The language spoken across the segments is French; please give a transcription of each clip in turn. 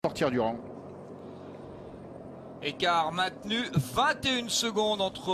sortir du rang. Écart maintenu, 21 secondes entre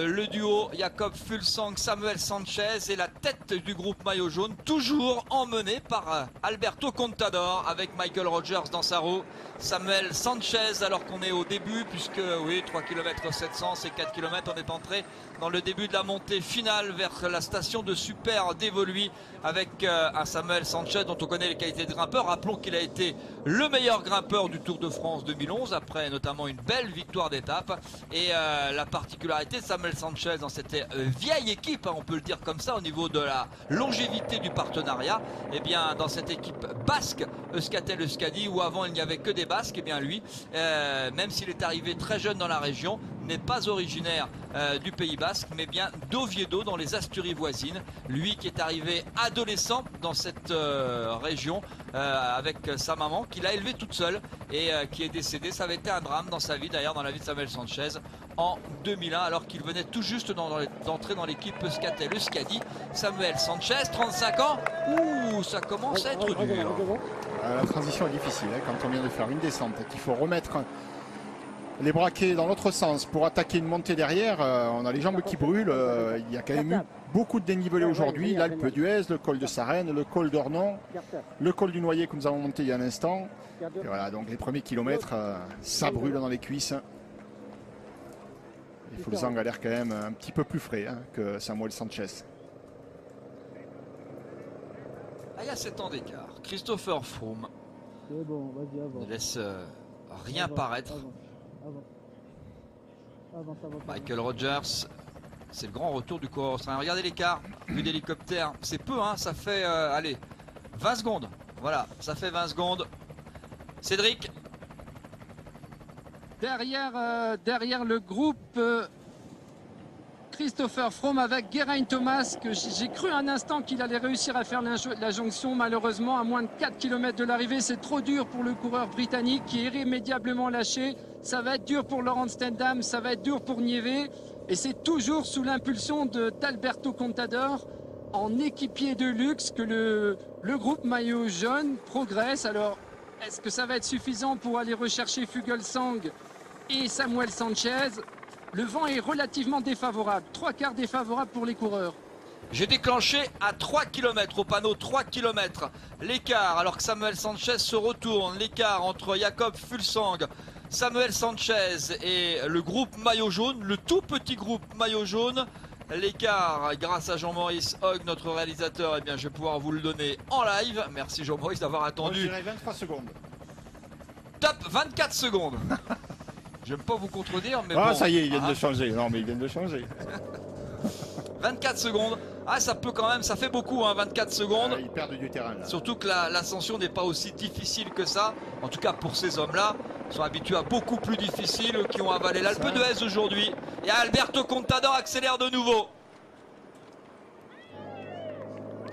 le duo Jakob Fuglsang, Samuel Sanchez et la tête du groupe maillot jaune, toujours emmené par Alberto Contador avec Michael Rogers dans sa roue. Samuel Sanchez, alors qu'on est au début, puisque oui, 3 km 700, c'est 4 km, on est entré dans le début de la montée finale vers la station de Super d'Evoluy avec un Samuel Sanchez dont on connaît les qualités de grimpeur. Rappelons qu'il a été le meilleur grimpeur du Tour de France 2011, après notamment une belle victoire d'étape. Et la particularité de Samuel Sanchez dans cette vieille équipe, hein, on peut le dire comme ça, au niveau de la longévité du partenariat, et bien dans cette équipe basque, Euskaltel-Euskadi, où avant il n'y avait que des Basques, et bien lui, même s'il est arrivé très jeune dans la région, n'est pas originaire du Pays Basque, mais bien d'Oviedo, dans les Asturies voisines. Lui qui est arrivé adolescent dans cette région avec sa maman, qu'il a élevée toute seule et qui est décédée. Ça avait été un drame dans sa vie, d'ailleurs dans la vie de Samuel Sanchez, en 2001, alors qu'il venait tout juste d'entrer dans l'équipe Euskaltel-Euskadi. Samuel Sanchez, 35 ans, ouh, ça commence à être dur. La transition est difficile, hein, quand on vient de faire une descente et qu'il faut remettre les braquets dans l'autre sens pour attaquer une montée derrière. On a les jambes qui brûlent. Il y a quand même eu beaucoup de dénivelé aujourd'hui. L'Alpe d'Huez, le col de Sarenne, le col d'Ornon, le col du Noyer que nous avons monté il y a un instant. Et voilà, donc les premiers kilomètres, ça brûle dans les cuisses. Il faut le Zang a l'air quand même un petit peu plus frais, hein, que Samuel Sanchez. Ah, il y a 7 ans d'écart. Christopher Froome ne laisse rien paraître. Michael Rogers, c'est le grand retour du coureur australien. Regardez l'écart, vue d'hélicoptère, c'est peu, hein, ça fait allez, 20 secondes. Voilà, ça fait 20 secondes. Cédric. Derrière le groupe Christopher Froome avec Geraint Thomas, que j'ai cru un instant qu'il allait réussir à faire la jonction. Malheureusement, à moins de 4 km de l'arrivée, c'est trop dur pour le coureur britannique qui est irrémédiablement lâché. Ça va être dur pour Laurent Stendam, ça va être dur pour Nieve. Et c'est toujours sous l'impulsion d'Alberto Contador, en équipier de luxe, que le groupe maillot jaune progresse. Alors, est-ce que ça va être suffisant pour aller rechercher Fuglsang et Samuel Sanchez? Le vent est relativement défavorable, 3/4 défavorable pour les coureurs. J'ai déclenché à 3 km, au panneau 3 km, l'écart, alors que Samuel Sanchez se retourne, l'écart entre Jakob Fuglsang, Samuel Sanchez et le groupe maillot jaune, le tout petit groupe maillot jaune. L'écart, grâce à Jean-Maurice Hogg, notre réalisateur, eh bien, je vais pouvoir vous le donner en live. Merci Jean-Maurice d'avoir attendu. Je dirais 23 secondes. Top, 24 secondes. J'aime pas vous contredire, mais ah, bon. ça y est, ils viennent de changer. Non, mais ils viennent de changer. 24 secondes. Ah, ça peut quand même, ça fait beaucoup, hein, 24 secondes. Ils perdent du terrain, là. Surtout que l'ascension n'est pas aussi difficile que ça. En tout cas, pour ces hommes-là, ils sont habitués à beaucoup plus difficile, qui ont avalé l'Alpe d'Huez aujourd'hui. Et Alberto Contador accélère de nouveau.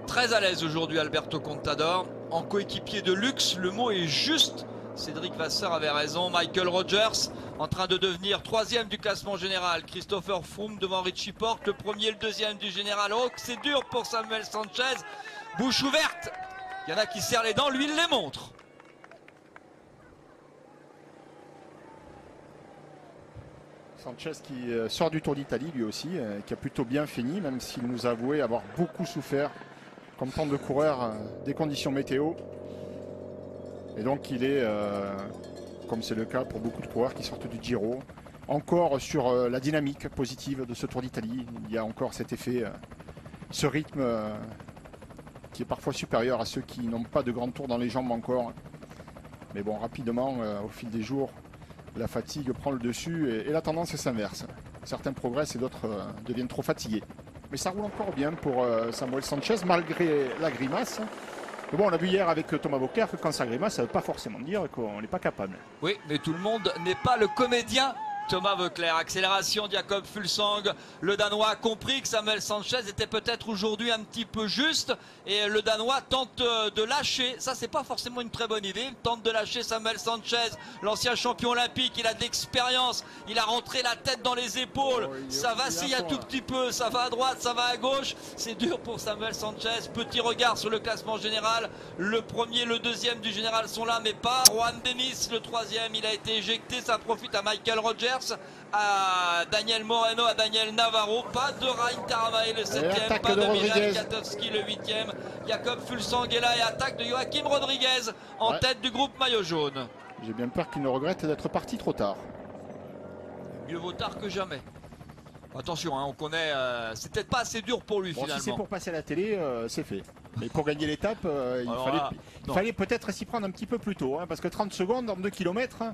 Très à l'aise aujourd'hui, Alberto Contador. En coéquipier de luxe, le mot est juste. Cédric Vasseur avait raison. Michael Rogers en train de devenir 3e du classement général. Christopher Froome devant Richie Porte, le 1er et le 2e du général. Oh, c'est dur pour Samuel Sanchez. Bouche ouverte. Il y en a qui serrent les dents, lui il les montre. Sanchez qui sort du Tour d'Italie lui aussi, qui a plutôt bien fini, même s'il nous a avoué avoir beaucoup souffert, comme tant de coureurs, des conditions météo. Et donc il est, comme c'est le cas pour beaucoup de coureurs qui sortent du Giro, encore sur la dynamique positive de ce Tour d'Italie. Il y a encore cet effet, ce rythme qui est parfois supérieur à ceux qui n'ont pas de grands tours dans les jambes encore. Mais bon, rapidement, au fil des jours, la fatigue prend le dessus et la tendance s'inverse. Certains progressent et d'autres deviennent trop fatigués. Mais ça roule encore bien pour Samuel Sanchez, malgré la grimace. Mais bon, on a vu hier avec Thomas Voeckler que quand ça grimace, ça ne veut pas forcément dire qu'on n'est pas capable. Oui, mais tout le monde n'est pas le comédien Thomas Voeckler, accélération de Jakob Fuglsang. Le Danois a compris que Samuel Sanchez était peut-être aujourd'hui un petit peu juste et le Danois tente de lâcher. Ça, c'est pas forcément une très bonne idée. Il tente de lâcher Samuel Sanchez, l'ancien champion olympique. Il a de l'expérience. Il a rentré la tête dans les épaules. Ça vacille un tout petit peu. Ça va à droite, ça va à gauche. C'est dur pour Samuel Sanchez. Petit regard sur le classement général. Le premier, le deuxième du général sont là, mais pas Juan Dennis, le troisième. Il a été éjecté. Ça profite à Michael Rogers, à Daniel Moreno, à Daniel Navarro. Pas de Ryan Taramae le 7e, pas de Milan Katowski le 8e. Jakob Fuglsang est là et attaque de Joachim Rodriguez en tête du groupe maillot jaune. J'ai bien peur qu'il ne regrette d'être parti trop tard. Mieux vaut tard que jamais. Attention, hein, on connaît, c'est peut-être pas assez dur pour lui finalement. Si c'est pour passer à la télé, c'est fait. Mais pour gagner l'étape, il fallait peut-être s'y prendre un petit peu plus tôt, hein, parce que 30 secondes en 2 km.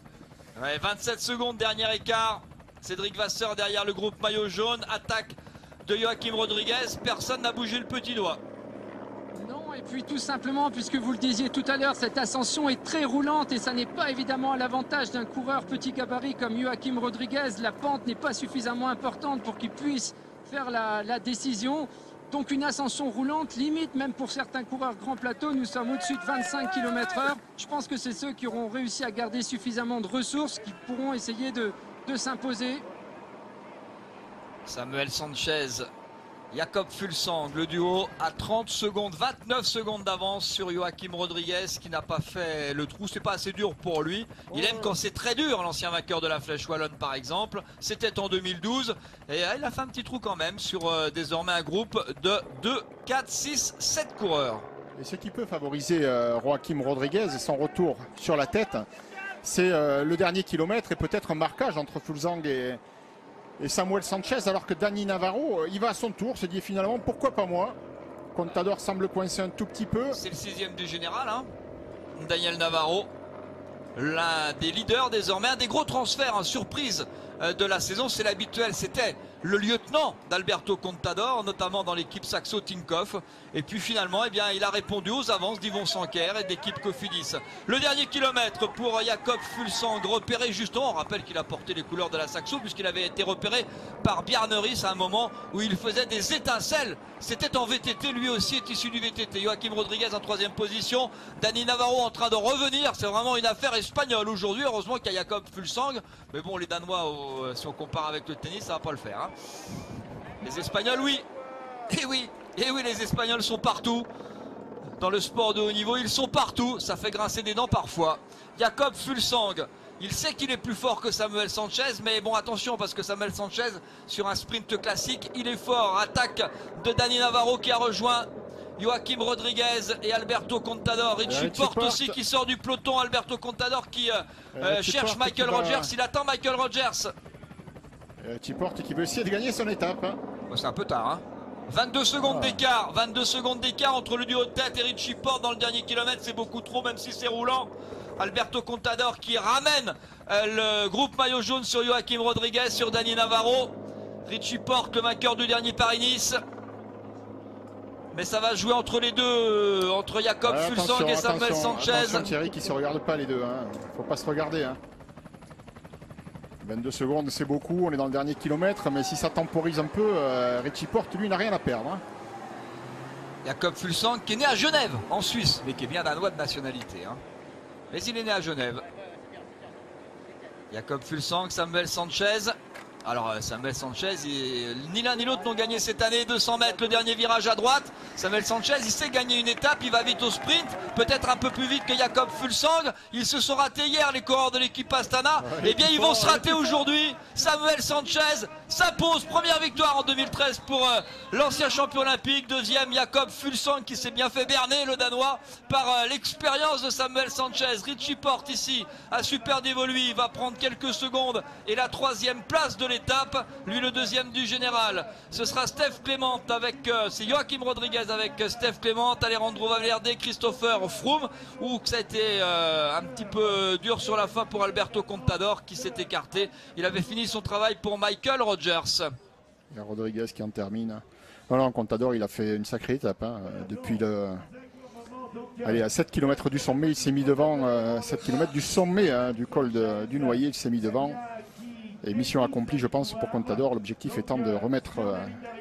Ouais, 27 secondes, dernier écart. Cédric Vasseur derrière le groupe maillot jaune. Attaque de Joachim Rodriguez. Personne n'a bougé le petit doigt. Non, et puis tout simplement, puisque vous le disiez tout à l'heure, cette ascension est très roulante et ça n'est pas évidemment à l'avantage d'un coureur petit gabarit comme Joachim Rodriguez. La pente n'est pas suffisamment importante pour qu'il puisse faire la décision. Donc une ascension roulante, limite même pour certains coureurs grand plateau. Nous sommes au-dessus de 25 km/h. Je pense que c'est ceux qui auront réussi à garder suffisamment de ressources qui pourront essayer de s'imposer. Samuel Sanchez, Jakob Fuglsang, le duo à 30 secondes, 29 secondes d'avance sur Joachim Rodriguez qui n'a pas fait le trou. C'est pas assez dur pour lui. Il aime quand c'est très dur, l'ancien vainqueur de la Flèche Wallonne par exemple. C'était en 2012 et il a fait un petit trou quand même sur désormais un groupe de 2, 4, 6, 7 coureurs. Et ce qui peut favoriser Joachim Rodriguez et son retour sur la tête, c'est le dernier kilomètre et peut-être un marquage entre Fuglsang et Samuel Sanchez, alors que Dani Navarro, il va à son tour, se dit finalement pourquoi pas moi. Contador semble coincer un tout petit peu. C'est le 6e du général, hein. Daniel Navarro, l'un des leaders désormais, un des gros transferts, hein, surprise de la saison, c'est l'habituel, c'était le lieutenant d'Alberto Contador, notamment dans l'équipe Saxo Tinkoff. Et puis finalement, eh bien, il a répondu aux avances d'Yvon Sanquer et d'équipe Cofidis. Le dernier kilomètre pour Jakob Fuglsang, repéré justement, on rappelle qu'il a porté les couleurs de la Saxo puisqu'il avait été repéré par Bjarne à un moment où il faisait des étincelles. C'était en VTT, lui aussi est issu du VTT. Joachim Rodriguez en 3e position, Dani Navarro en train de revenir. C'est vraiment une affaire espagnole aujourd'hui. Heureusement qu'il y a Jakob Fuglsang. Mais bon, les Danois, si on compare avec le tennis, ça va pas le faire, hein. Les Espagnols, oui. Et oui, les Espagnols sont partout. Dans le sport de haut niveau, ils sont partout. Ça fait grincer des dents parfois. Jakob Fuglsang, il sait qu'il est plus fort que Samuel Sanchez. Mais bon, attention, parce que Samuel Sanchez, sur un sprint classique, il est fort. Attaque de Dani Navarro qui a rejoint Joachim Rodriguez et Alberto Contador. Richie Porte aussi qui sort du peloton. Alberto Contador qui cherche Michael Rogers. Il attend Michael Rogers. Chiporte qui veut essayer de gagner son étape. Hein. C'est un peu tard, hein. 22 secondes d'écart, 22 secondes d'écart entre le duo de tête et Richie Porte dans le dernier kilomètre, c'est beaucoup trop même si c'est roulant. Alberto Contador qui ramène le groupe maillot jaune sur Joachim Rodriguez, sur Dani Navarro. Richie Porte, le vainqueur du dernier Paris-Nice. Mais ça va jouer entre les deux, entre Jakob Fuglsang et Samuel Sanchez. Attention Thierry qui ne se regarde pas les deux, hein. Faut pas se regarder, hein. 22 secondes, c'est beaucoup, on est dans le dernier kilomètre, mais si ça temporise un peu, Richie Porte, lui, n'a rien à perdre. Hein. Jakob Fuglsang qui est né à Genève, en Suisse, mais qui est bien danois de nationalité. Hein. Mais il est né à Genève. Jakob Fuglsang, Samuel Sanchez. Alors Samuel Sanchez, ni l'un ni l'autre n'ont gagné cette année. 200 mètres, le dernier virage à droite. Samuel Sanchez, il sait gagner une étape, il va vite au sprint, peut-être un peu plus vite que Jakob Fuglsang. Ils se sont ratés hier, les coureurs de l'équipe Astana. Eh bien, ils vont se rater aujourd'hui. Samuel Sanchez s'impose, première victoire en 2013 pour l'ancien champion olympique. Deuxième, Jakob Fuglsang qui s'est bien fait berner, le Danois, par l'expérience de Samuel Sanchez. Richie Porte ici, à Super Devo, lui, il va prendre quelques secondes. Et la 3e place de l'étape, lui le 2e du général. Ce sera Steph Clément avec, c'est Joachim Rodriguez avec Steph Clément, Alejandro Valverde, Christopher Froome, où ça a été un petit peu dur sur la fin pour Alberto Contador qui s'est écarté. Il avait fini son travail pour Michael Rogers. Il y a Rodriguez qui en termine. Voilà, Contador, il a fait une sacrée étape, hein, depuis le... Allez, à 7 km du sommet, il s'est mis devant, 7 km du sommet, hein, du col du Noyer, il s'est mis devant. Et mission accomplie, je pense, pour Contador, l'objectif étant de remettre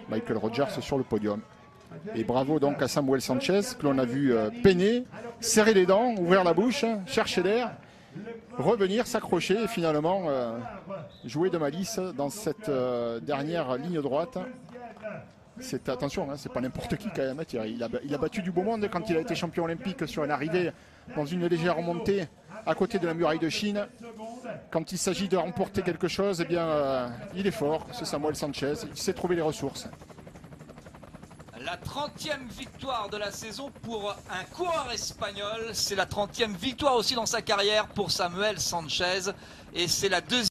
Michael Rogers sur le podium. Et bravo donc à Samuel Sanchez, que l'on a vu peiner, serrer les dents, ouvrir la bouche, chercher l'air, revenir, s'accrocher et finalement jouer de malice dans cette dernière ligne droite. Attention, hein, c'est pas n'importe qui quand même, hein, Thierry. Il a battu du beau monde quand il a été champion olympique sur une arrivée dans une légère remontée à côté de la muraille de Chine. Quand il s'agit de remporter quelque chose, eh bien, il est fort, c'est Samuel Sanchez, il sait trouver les ressources. La 30e victoire de la saison pour un coureur espagnol, c'est la 30e victoire aussi dans sa carrière pour Samuel Sanchez et c'est la deuxième